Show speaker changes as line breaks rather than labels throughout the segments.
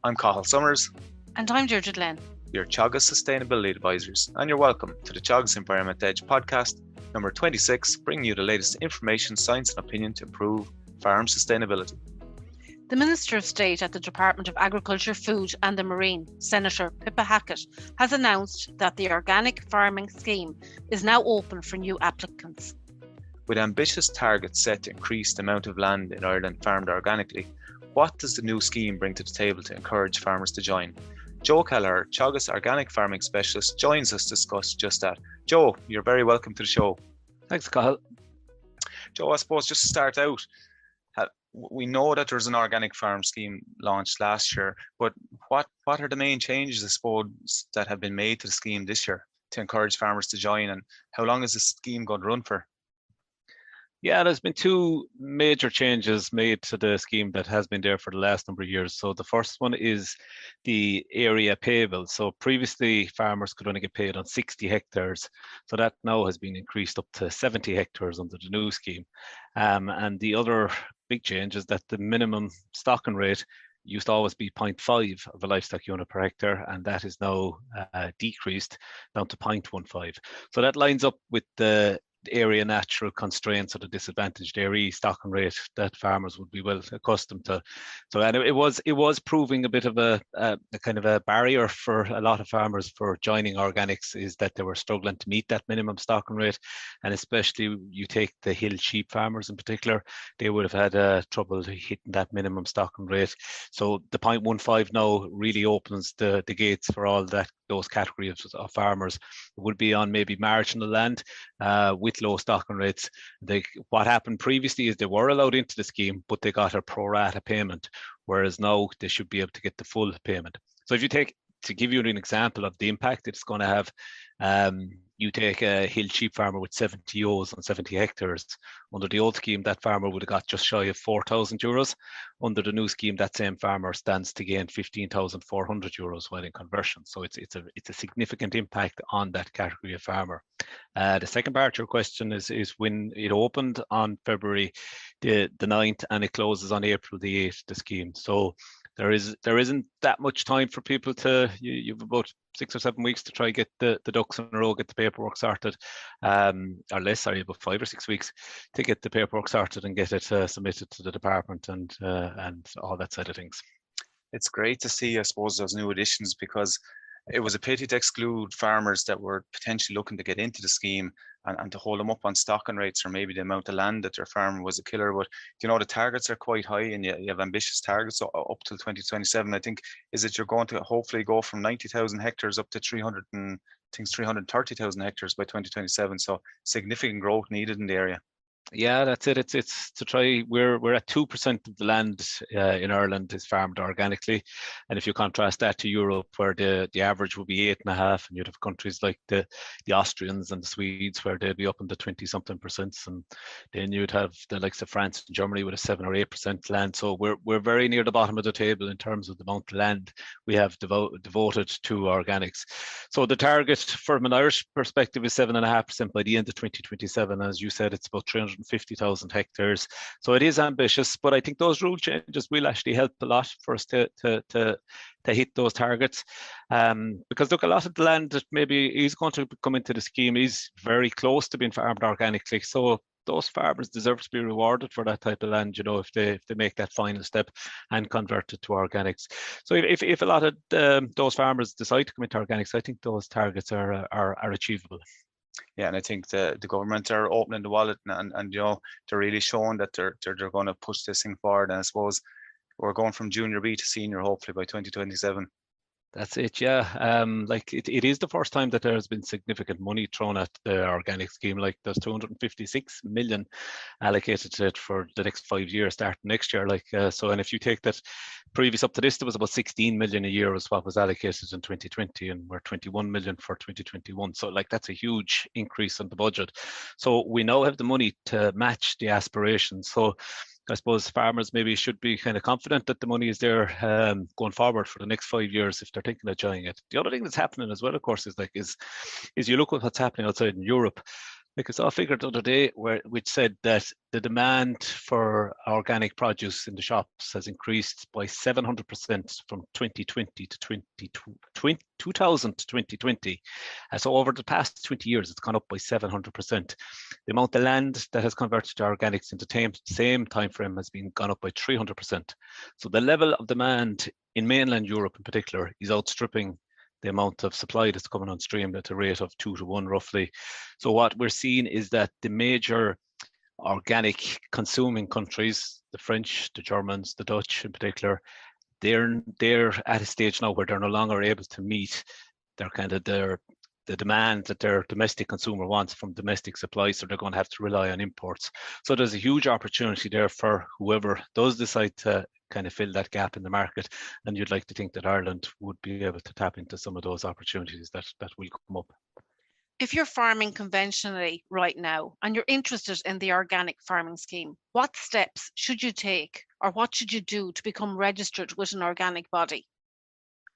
I'm Cathal Somers.
And I'm Deirdre Glynn.
Your Teagasc Sustainability Advisors, and you're welcome to the Teagasc Environment Edge podcast, number 26, bringing you the latest information, science and opinion to improve farm sustainability.
The Minister of State at the Department of Agriculture, Food and the Marine, Senator Pippa Hackett, has announced that the organic farming scheme is now open for new applicants.
With ambitious targets set to increase the amount of land in Ireland farmed organically, what does the new scheme bring to the table to encourage farmers to join? Joe Kelleher, Teagasc Organic Farming Specialist, joins us to discuss just that. Joe, you're very welcome to the show.
Thanks, Cathal.
Joe, I suppose just to start out, we know that there's an organic farm scheme launched last year, but what are the main changes, I suppose, that have been made to the scheme this year to encourage farmers to join, and how long is the scheme going to run for?
Yeah, there's been two major changes made to the scheme that has been there for the last number of years. So the first one is the area payable. So previously farmers could only get paid on 60 hectares. So that now has been increased up to 70 hectares under the new scheme. And the other big change is that the minimum stocking rate used to always be 0.5 of a livestock unit per hectare, and that is now decreased down to 0.15. So that lines up with the area natural constraints or the disadvantaged area stocking rate that farmers would be well accustomed to. So and it was proving a bit of a kind of a barrier for a lot of farmers for joining organics, is that they were struggling to meet that minimum stocking rate, and especially you take the hill sheep farmers in particular, they would have had trouble hitting that minimum stocking rate. So the 0.15 now really opens the gates for all those categories of farmers. It would be on maybe marginal land with low stocking rates. What happened previously is they were allowed into the scheme, but they got a pro rata payment, whereas now they should be able to get the full payment. So if you take, to give you an example of the impact it's going to have, you take a hill sheep farmer with 70 ewes on 70 hectares. Under the old scheme, that farmer would have got just shy of €4,000. Under the new scheme, that same farmer stands to gain €15,400 while in conversion. So it's a significant impact on that category of farmer. The second part of your question is when it opened on February the 9th and it closes on April the 8th, the scheme. So there isn't that much time for people to, you've about 6 or 7 weeks to try get the ducks in a row, get the paperwork sorted, or less, sorry, about 5 or 6 weeks to get the paperwork sorted and get it submitted to the department and all that side of things.
It's great to see, I suppose, those new additions, because it was a pity to exclude farmers that were potentially looking to get into the scheme and to hold them up on stocking rates or maybe the amount of land that their farm was a killer. But the targets are quite high, and you have ambitious targets up till 2027. I think you're going to hopefully go from 90,000 hectares up to 330,000 hectares by 2027. So significant growth needed in the area.
Yeah, that's it. It's to try. We're at 2% of the land in Ireland is farmed organically, and if you contrast that to Europe, where the average would be 8.5%, and you'd have countries like the Austrians and the Swedes where they'd be up in the 20-something%, and then you'd have the likes of France and Germany with a 7 or 8% land. So we're very near the bottom of the table in terms of the amount of land we have devoted to organics. So the target from an Irish perspective is 7.5% by the end of 2027. As you said, it's about 350,000 hectares. So it is ambitious, but I think those rule changes will actually help a lot for us to hit those targets. Because look, a lot of the land that maybe is going to come into the scheme is very close to being farmed organically. So those farmers deserve to be rewarded for that type of land, if they make that final step and convert it to organics. So if a lot of those farmers decide to come into organics, I think those targets are achievable.
Yeah, and I think the government are opening the wallet and they're really showing that they're going to push this thing forward. And I suppose we're going from junior B to senior hopefully by 2027.
That's it, yeah. Like it is the first time that there has been significant money thrown at the organic scheme. Like there's 256 million allocated to it for the next 5 years, starting next year. So, and if you take that previous up to this, there was about 16 million a year was what was allocated in 2020, and we're 21 million for 2021. So that's a huge increase in the budget. So we now have the money to match the aspirations. So I suppose farmers maybe should be kind of confident that the money is there going forward for the next 5 years if they're thinking of joining it. The other thing that's happening as well, of course, is you look at what's happening outside in Europe. Like I saw a figure the other day which said that the demand for organic produce in the shops has increased by 700% from 2020 to 2000 to 2020. So over the past 20 years, it's gone up by 700%. The amount of land that has converted to organics in the same time frame has been gone up by 300%. So the level of demand in mainland Europe in particular is outstripping the amount of supply that's coming on stream at a rate of 2 to 1 roughly. So what we're seeing is that the major organic consuming countries, the French, the Germans, the Dutch in particular, they're at a stage now where they're no longer able to meet the demand that their domestic consumer wants from domestic supply, so they're going to have to rely on imports. So there's a huge opportunity there for whoever does decide to kind of fill that gap in the market, and you'd like to think that Ireland would be able to tap into some of those opportunities that will come up.
If you're farming conventionally right now and you're interested in the organic farming scheme, what steps should you take or what should you do to become registered with an organic body?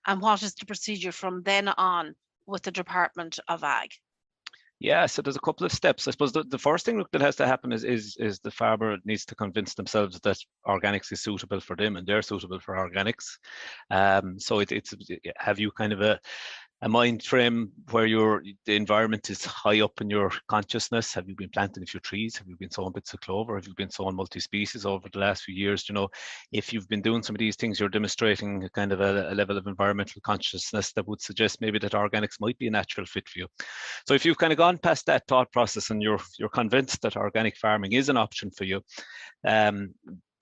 And what is the procedure from then on with the Department of Ag?
Yeah, so there's a couple of steps. I suppose the first thing that has to happen is the farmer needs to convince themselves that organics is suitable for them and they're suitable for organics. So it's have you kind of a mind frame where the environment is high up in your consciousness? Have you been planting a few trees? Have you been sowing bits of clover? Have you been sowing multi-species over the last few years? You know, if you've been doing some of these things, you're demonstrating a kind of a level of environmental consciousness that would suggest maybe that organics might be a natural fit for you. So if you've kind of gone past that thought process and you're convinced that organic farming is an option for you, then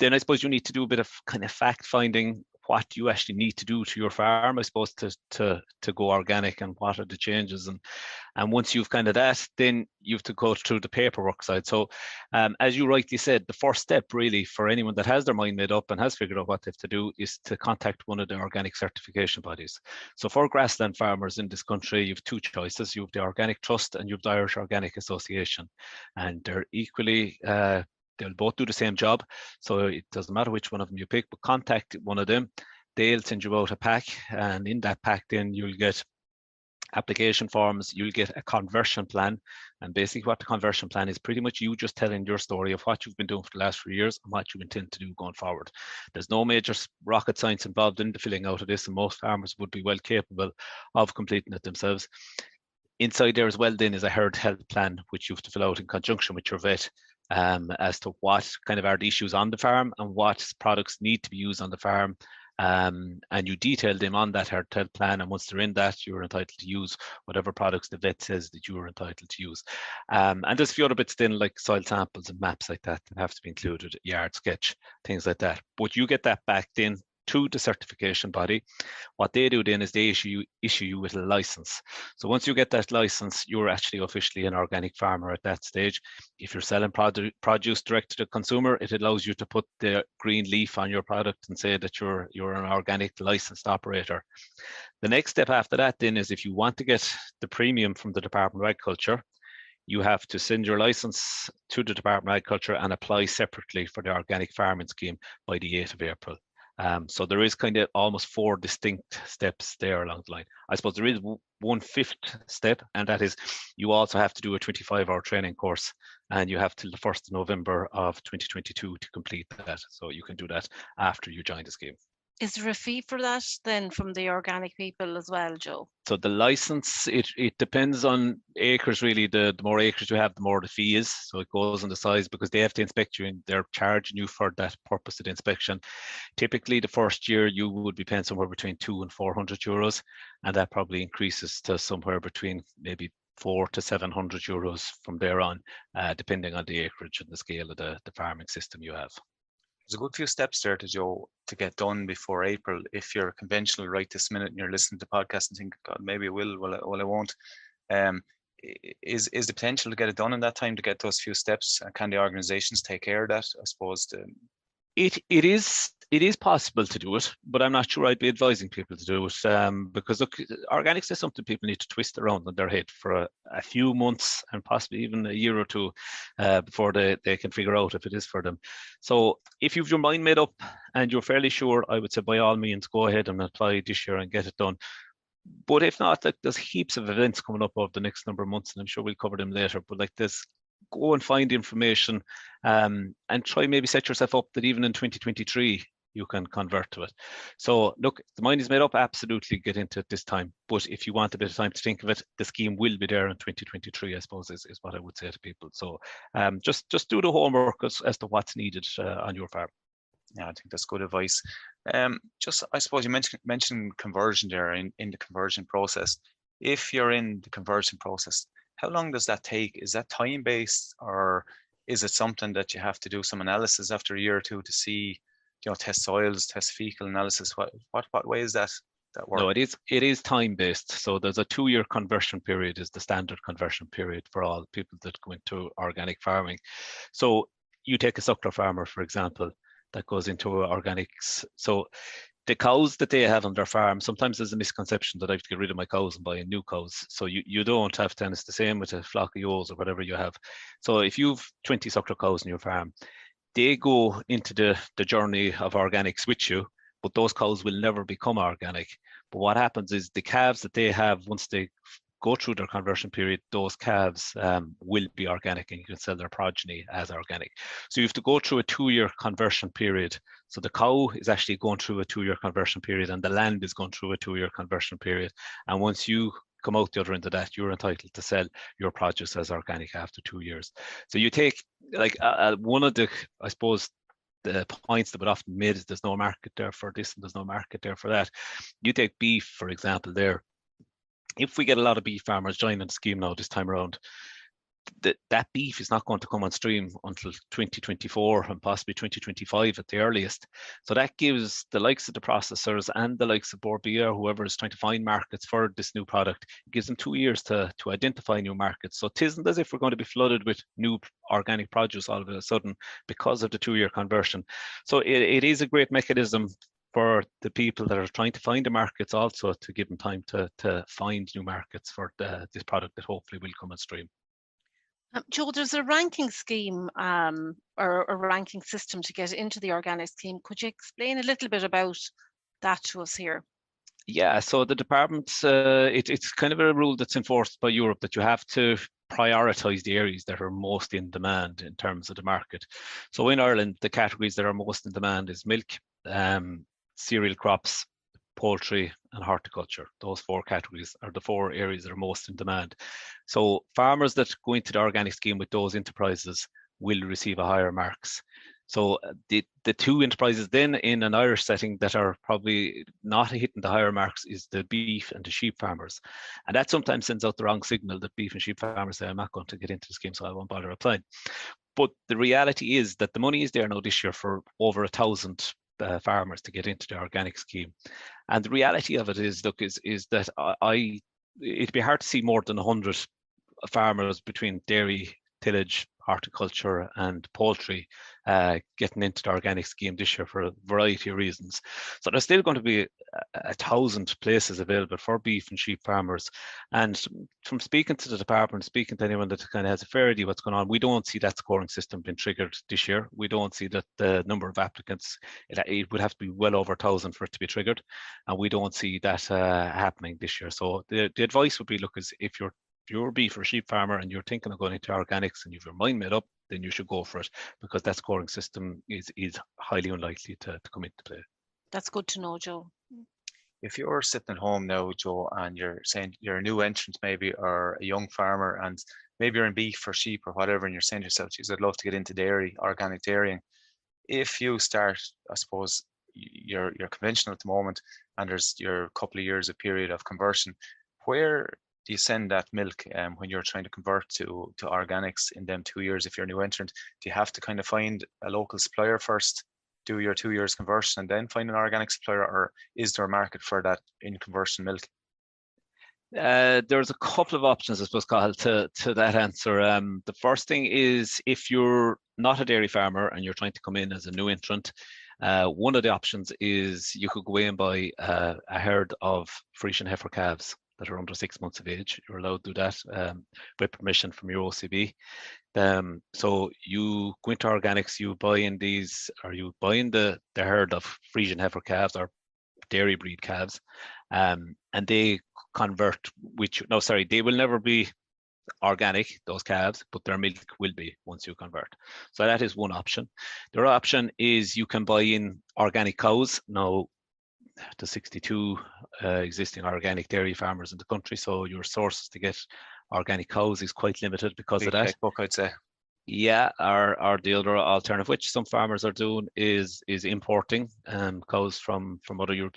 I suppose you need to do a bit of kind of fact finding. What you actually need to do to your farm, I suppose, to go organic, and what are the changes, and once you've kind of that, then you have to go through the paperwork side. So as you rightly said, the first step really for anyone that has their mind made up and has figured out what they have to do is to contact one of the organic certification bodies. So for grassland farmers in this country, you have two choices. You have the Organic Trust and you have the Irish Organic Association, and they're equally they'll both do the same job, so it doesn't matter which one of them you pick, but contact one of them. They'll send you out a pack, and in that pack then you'll get application forms, you'll get a conversion plan, and basically what the conversion plan is pretty much you just telling your story of what you've been doing for the last few years and what you intend to do going forward. There's no major rocket science involved in the filling out of this, and most farmers would be well capable of completing it themselves. Inside there as well then is a herd health plan, which you have to fill out in conjunction with your vet, as to what kind of are the issues on the farm and what products need to be used on the farm. And you detail them on that herd health plan, and once they're in that, you're entitled to use whatever products the vet says that you are entitled to use. And there's a few other bits then, like soil samples and maps like that have to be included, yard sketch, things like that. But you get that back then to the certification body. What they do then is they issue you with a license. So once you get that license, you're actually officially an organic farmer at that stage. If you're selling produce direct to the consumer, it allows you to put the green leaf on your product and say that you're an organic licensed operator. The next step after that then is, if you want to get the premium from the Department of Agriculture, you have to send your license to the Department of Agriculture and apply separately for the organic farming scheme by the 8th of April. So there is kind of almost 4 distinct steps there along the line. I suppose there is one 5th step, and that is you also have to do a 25-hour training course, and you have till the 1st of November of 2022 to complete that. So you can do that after you join the scheme.
Is there a fee for that then from the organic people as well, Joe?
So the license, it depends on acres really. The more acres you have, the more the fee is. So it goes on the size, because they have to inspect you and they're charging you for that purpose of the inspection. Typically the first year you would be paying somewhere between 200 and 400 euros, and that probably increases to somewhere between maybe 400 to 700 euros from there on, depending on the acreage and the scale of the farming system you have.
There's a good few steps there to get done before April. If you're conventional right this minute and you're listening to the podcast and think, God, maybe I will, well I won't. Is the potential to get it done in that time, to get those few steps? Can the organisations take care of that? I suppose
it is possible to do it, but I'm not sure I'd be advising people to do it, because look, organics is something people need to twist around in their head for a few months and possibly even a year or two before they can figure out if it is for them. So if you've your mind made up and you're fairly sure, I would say by all means go ahead and apply this year and get it done. But if not, like, there's heaps of events coming up over the next number of months, and I'm sure we'll cover them later. But like this, go and find information, and try maybe set yourself up that even in 2023 you can convert to it. So look, the mind is made up, absolutely get into it this time. But if you want a bit of time to think of it, the scheme will be there in 2023, I suppose, is what I would say to people. So just do the homework as to what's needed on your farm.
Yeah, I think that's good advice. Just, I suppose you mentioned conversion there in the conversion process. If you're in the conversion process, how long does that take? Is that time-based, or is it something that you have to do some analysis after a year or two to see, test soils, test fecal analysis? What way is that work?
No, it is time-based. So there's a 2-year conversion period is the standard conversion period for all people that go into organic farming. So you take a suckler farmer, for example, that goes into organics. So the cows that they have on their farm, sometimes there's a misconception that I have to get rid of my cows and buy in new cows. So you don't have to, and it's the same with a flock of ewes or whatever you have. So if you've 20 suckler cows in your farm, they go into the journey of organics with you, but those cows will never become organic. But what happens is the calves that they have, once they go through their conversion period, those calves will be organic, and you can sell their progeny as organic. So you have to go through a 2-year conversion period. So the cow is actually going through a 2-year conversion period, and the land is going through a 2-year conversion period. And once you come out the other end of that, you're entitled to sell your produce as organic after 2 years. So you take, like, one of the, I suppose, the points that would often be made is there's no market there for this and there's no market there for that. You take beef, for example, there. If we get a lot of beef farmers joining the scheme now this time around, that beef is not going to come on stream until 2024 and possibly 2025 at the earliest. So that gives the likes of the processors and the likes of Borbia, or whoever is trying to find markets for this new product, it gives them 2 years to identify new markets. So it isn't as if we're going to be flooded with new organic produce all of a sudden because of the 2-year conversion. So it is a great mechanism for the people that are trying to find the markets, also to give them time to find new markets for this product that hopefully will come on stream.
Joe, there's a ranking scheme or a ranking system to get into the organic scheme. Could you explain a little bit about that to us here?
Yeah, so the department, it's kind of a rule that's enforced by Europe that you have to prioritise the areas that are most in demand in terms of the market. So in Ireland, the categories that are most in demand is milk, cereal crops, poultry and horticulture. Those 4 categories are the 4 areas that are most in demand. So farmers that go into the organic scheme with those enterprises will receive a higher marks. So the 2 enterprises then in an Irish setting that are probably not hitting the higher marks is the beef and the sheep farmers. And that sometimes sends out the wrong signal that beef and sheep farmers say, I'm not going to get into the scheme, so I won't bother applying. But the reality is that the money is there now this year for over 1,000 farmers to get into the organic scheme. And the reality of it is, look, is that it'd be hard to see more than 100 farmers between dairy, tillage, horticulture and poultry getting into the organic scheme this year for a variety of reasons. So there's still going to be 1,000 places available for beef and sheep farmers. And from speaking to the department, speaking to anyone that kind of has a fair idea what's going on, we don't see that scoring system being triggered this year. We don't see that the number of applicants, it would have to be well over 1,000 for it to be triggered. And we don't see that happening this year. So the advice would be, look, is if you're a beef or sheep farmer and you're thinking of going into organics and you've your mind made up, then you should go for it, because that scoring system is highly unlikely to come into play.
That's good to know, Joe.
If you're sitting at home now, Joe, and you're saying you're a new entrant maybe, or a young farmer, and maybe you're in beef or sheep or whatever, and you're saying to yourself, geez, I'd love to get into dairy, organic dairying. If you start, I suppose, you're conventional at the moment, and there's your couple of years of period of conversion, where do you send that milk when you're trying to convert to organics in them 2 years? If you're a new entrant, do you have to kind of find a local supplier first, do your 2 years conversion, and then find an organic supplier, or is there a market for that in conversion milk?
There's a couple of options, I suppose, Cathal, to that answer. The first thing is, if you're not a dairy farmer and you're trying to come in as a new entrant, one of the options is you could go in and buy a herd of Frisian heifer calves that are under 6 months of age. You're allowed to do that with permission from your OCB. So you go into organics, you buy in the herd of Frisian heifer calves or dairy breed calves, and they convert, they will never be organic, those calves, but their milk will be once you convert. So that is one option. The other option is you can buy in organic cows. Now, the 62 existing organic dairy farmers in the country, so your sources to get organic cows is quite limited because of that.
Checkbook, I'd say.
Yeah, or the other alternative, which some farmers are doing, is importing cows from other Europe.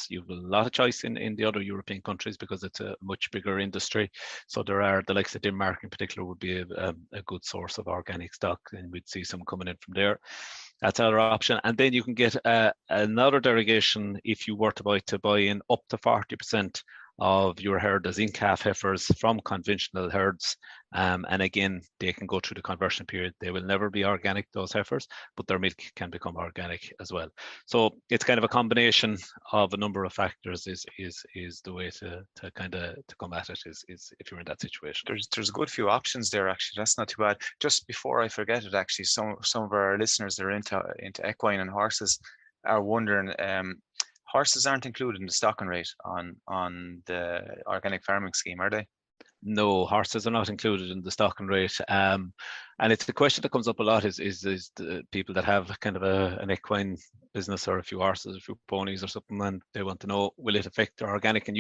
You have a lot of choice in the other European countries because it's a much bigger industry. So there are the likes of Denmark in particular would be a good source of organic stock, and we'd see some coming in from there. That's another option. And then you can get another derogation if you were to buy in up to 40% of your herd as in-calf heifers from conventional herds. And again, they can go through the conversion period. They will never be organic, those heifers, but their milk can become organic as well. So it's kind of a combination of a number of factors is the way to come at it is if you're in that situation.
There's a good few options there, actually. That's not too bad. Just before I forget it, actually, some of our listeners that are into equine and horses are wondering, horses aren't included in the stocking rate on the organic farming scheme, are they?
No, horses are not included in the stocking rate. And it's the question that comes up a lot is the people that have kind of an equine business or a few horses, a few ponies or something, and they want to know, will it affect their organic? And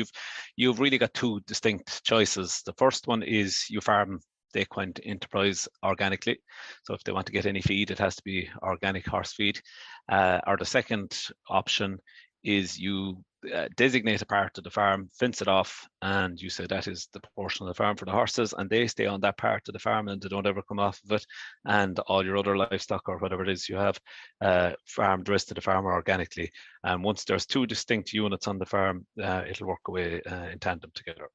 you've really got two distinct choices. The first one is you farm the equine enterprise organically. So if they want to get any feed, it has to be organic horse feed. Or the second option is you designate a part of the farm, fence it off, and you say that is the portion of the farm for the horses, and they stay on that part of the farm and they don't ever come off of it. And all your other livestock or whatever it is you have farmed the rest of the farm organically. And once there's two distinct units on the farm, it'll work away in tandem together.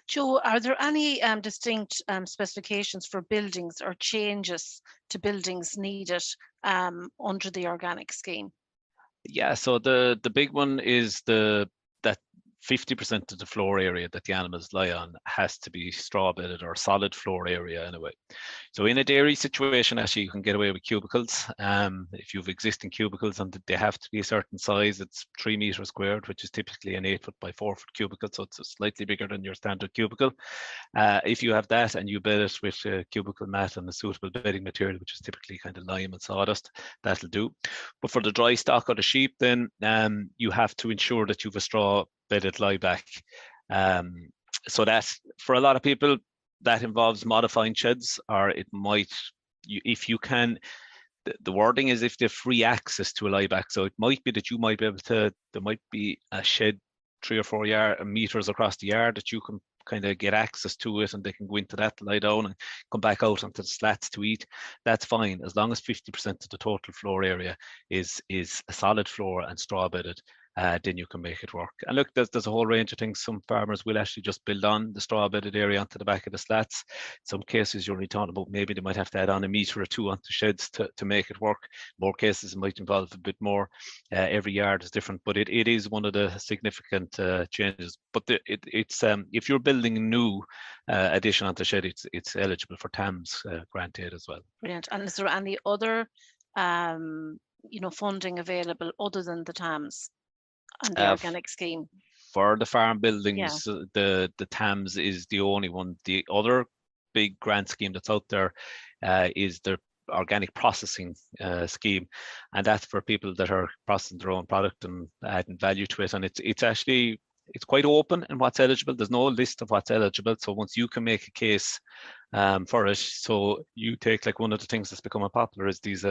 Joe, are there any distinct specifications for buildings or changes to buildings needed under the organic scheme?
Yeah, so the big one is that 50% of the floor area that the animals lie on has to be straw bedded or solid floor area anyway. So in a dairy situation, actually, you can get away with cubicles. If you have existing cubicles and they have to be a certain size, it's 3 meters squared, which is typically an 8 foot by 4 foot cubicle. So it's slightly bigger than your standard cubicle. If you have that and you bed it with a cubicle mat and a suitable bedding material, which is typically kind of lime and sawdust, that'll do. But for the dry stock or the sheep, then you have to ensure that you have a straw bedded lie back. So that for a lot of people, that involves modifying sheds, or it might, if you can, the wording is if they have free access to a lie back. So it might be that you might be able to, there might be a shed 3 or 4 meters across the yard that you can kind of get access to it, and they can go into that, lie down and come back out onto the slats to eat. That's fine, as long as 50% of the total floor area is a solid floor and straw bedded. Then you can make it work. And look, there's a whole range of things. Some farmers will actually just build on the straw bedded area onto the back of the slats. In some cases, you're only talking about maybe they might have to add on 1 meter or 2 onto sheds to make it work. More cases, it might involve a bit more. Every yard is different, but it is one of the significant changes. But it's if you're building a new addition onto shed, it's eligible for TAMS grant aid as well.
Brilliant. And is there any other funding available other than the TAMS and the organic scheme?
For the farm buildings, the TAMS is the only one. The other big grant scheme that's out there is the organic processing scheme, and that's for people that are processing their own product and adding value to it. And it's quite open in what's eligible. There's no list of what's eligible. So once you can make a case for it, so you take, like, one of the things that's becoming popular is these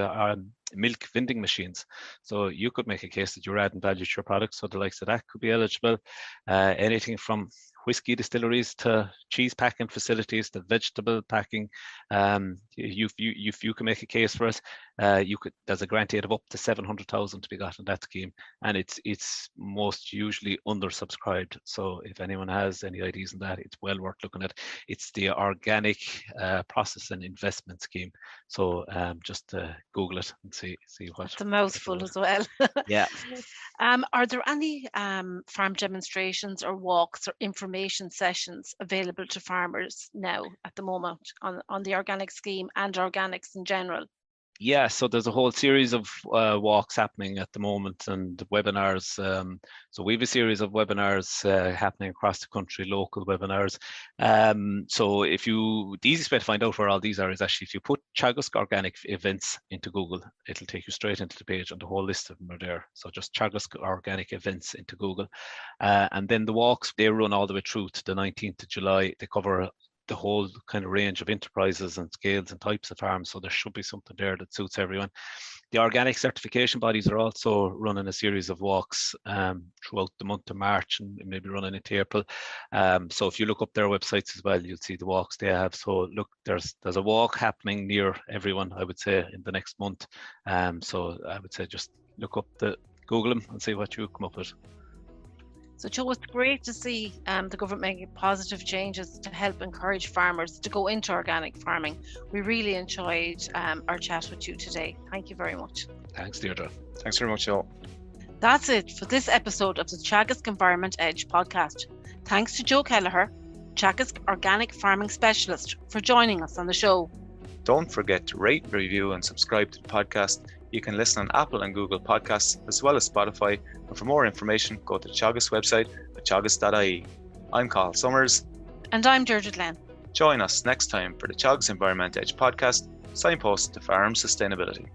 milk vending machines. So you could make a case that you're adding value to your product. So the likes of that could be eligible. Anything from whiskey distilleries to cheese packing facilities to vegetable packing. If you can make a case for it, there's a grant aid of up to 700,000 to be got in that scheme, and it's most usually undersubscribed. So if anyone has any ideas on that, it's well worth looking at. It's the Organic Process and Investment Scheme. So just Google it and see what.
It's a mouthful as well.
Yeah.
Are there any farm demonstrations or walks or information sessions available to farmers now at the moment on the organic scheme and organics in general?
Yeah, so there's a whole series of walks happening at the moment and webinars. So we have a series of webinars happening across the country, local webinars. So the easiest way to find out where all these are is actually if you put Teagasc Organic Events into Google, it'll take you straight into the page and the whole list of them are there. So just Teagasc Organic Events into Google. And then the walks, they run all the way through to the 19th of July. They cover the whole kind of range of enterprises and scales and types of farms. So there should be something there that suits everyone. The organic certification bodies are also running a series of walks throughout the month of March and maybe running into April. So if you look up their websites as well, you'll see the walks they have. So look, there's a walk happening near everyone, I would say, in the next month. So I would say just look up Google them and see what you come up with.
So Joe, it's great to see the government making positive changes to help encourage farmers to go into organic farming. We really enjoyed our chat with you today. Thank you very much.
Thanks, Deirdre.
Thanks very much, Joe.
That's it for this episode of the Teagasc Environment Edge podcast. Thanks to Joe Kelleher, Teagasc Organic Farming Specialist, for joining us on the show.
Don't forget to rate, review and subscribe to the podcast. You can listen on Apple and Google Podcasts as well as Spotify. And for more information, go to the Teagasc website at teagasc.ie. I'm Cathal Somers.
And I'm Deirdre Glynn.
Join us next time for the Teagasc Environment Edge podcast, signpost to farm sustainability.